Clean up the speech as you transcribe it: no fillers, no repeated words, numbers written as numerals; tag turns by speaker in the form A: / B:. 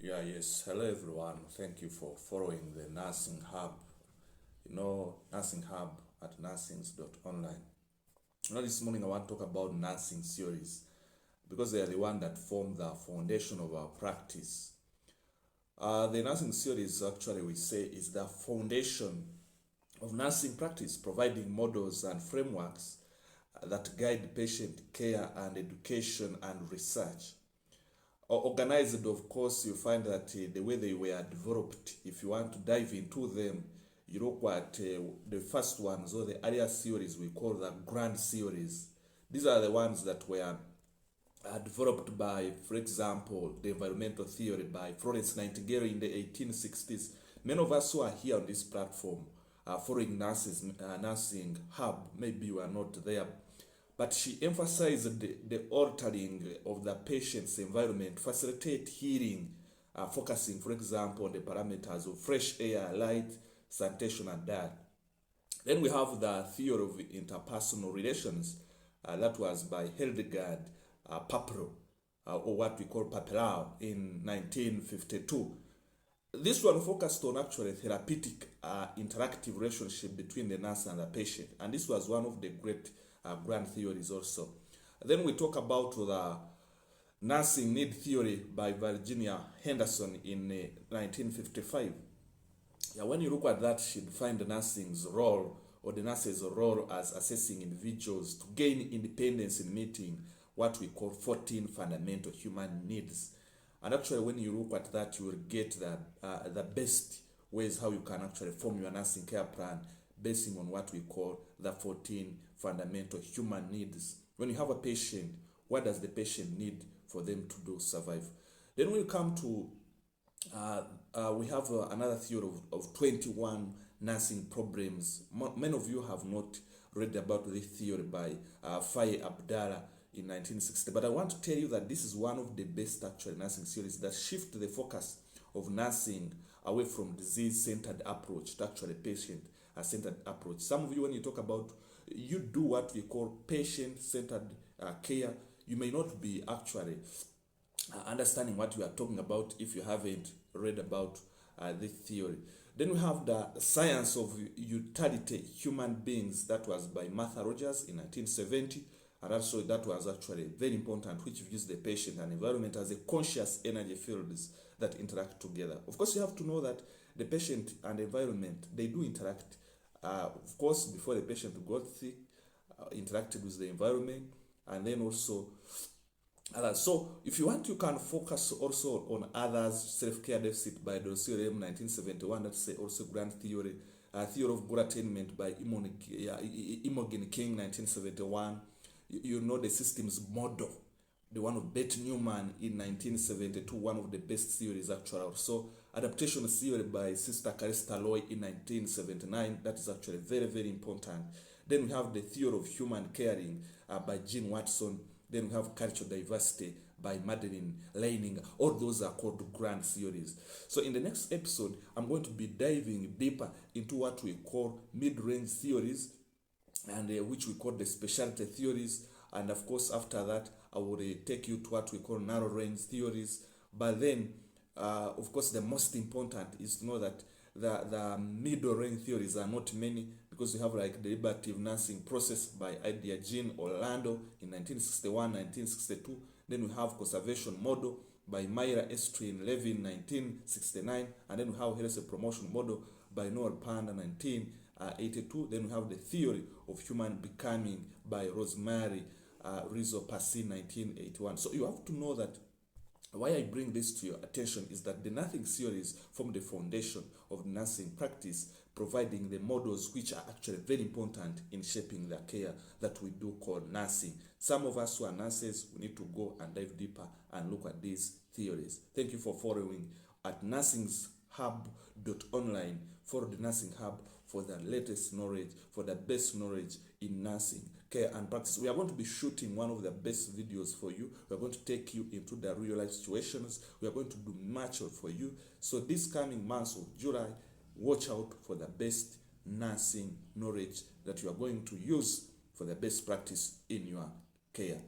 A: Yes. Hello, everyone. Thank you for following the Nursing Hub. Nursing Hub at nursings.online. This morning I want to talk about nursing theories because they are the one that form the foundation of our practice. The nursing theories, actually, we say, is the foundation of nursing practice, providing models and frameworks that guide patient care and education and research. Organized, of course, you find that the way they were developed, if you want to dive into them, you look at the first ones or the earlier theories we call the grand theories. These are the ones that were developed by, for example, the environmental theory by Florence Nightingale in the 1860s. Many of us who are here on this platform following Nursing Hub, maybe you are not there, but she emphasized the altering of the patient's environment, facilitate healing, focusing, for example, on the parameters of fresh air, light, sanitation, and diet. Then we have the theory of interpersonal relations, that was by Hildegard Papero, or what we call Papelau, in 1952. This one focused on actually therapeutic interactive relationship between the nurse and the patient, and this was one of the great grand theories also. Then we talk about the nursing need theory by Virginia Henderson in 1955. When you look at that, she defined the nursing's role or the nurse's role as assessing individuals to gain independence in meeting what we call 14 fundamental human needs. And actually, when you look at that, you will get the best ways how you can actually form your nursing care plan basing on what we call the 14 fundamental human needs. When you have a patient, what does the patient need for them to do survive? Then we come to, we have another theory of 21 nursing problems. Many of you have not read about this theory by Faye Abdallah in 1960, but I want to tell you that this is one of the best actual nursing theories that shift the focus of nursing away from disease-centered approach to actually patient-centered approach. Some of you, when you talk about, you do what we call patient-centered care, you may not be actually understanding what we are talking about if you haven't read about this theory. Then we have the science of utility human beings, that was by Martha Rogers in 1970. And also that was actually very important, which views the patient and environment as a conscious energy fields that interact together. Of course, you have to know that the patient and environment, they do interact. Of course, before the patient got sick, interacted with the environment, and then also others. So if you want, you can focus also on others. Self-care deficit by Nursinghub 1971, that's also grand theory. Theory of good attainment by Imogen King 1971. You know the systems model, the one of Beth Newman in 1972, one of the best theories actually. Also adaptation theory by Sister Carista Loy in 1979, that is actually very, very important. Then we have the theory of human caring by Jean Watson. Then we have cultural diversity by Madeline Leininger. All those are called grand theories. So in the next episode, I'm going to be diving deeper into what we call mid-range theories, and which we call the specialty theories. And of course, after that, I will take you to what we call narrow range theories. But then, of course, the most important is to know that the middle range theories are not many, because we have like the deliberative nursing process by Idea Jean Orlando in 1961, 1962. Then we have conservation model by Myra Estrin Levin 1969. And then we have health promotion model by Noel Panda 1982. Then we have the theory of human becoming by Rosemary Rizzo Passi 1981. So you have to know that why I bring this to your attention is that the nursing theories form the foundation of nursing practice, providing the models which are actually very important in shaping the care that we do call nursing. Some of us who are nurses, we need to go and dive deeper and look at these theories. Thank you for following at nursingshub.online. Follow the Nursing Hub for the latest knowledge, for the best knowledge in nursing care and practice. We are going to be shooting one of the best videos for you. We are going to take you into the real life situations. We are going to do much for you. So this coming month of July, watch out for the best nursing knowledge that you are going to use for the best practice in your care.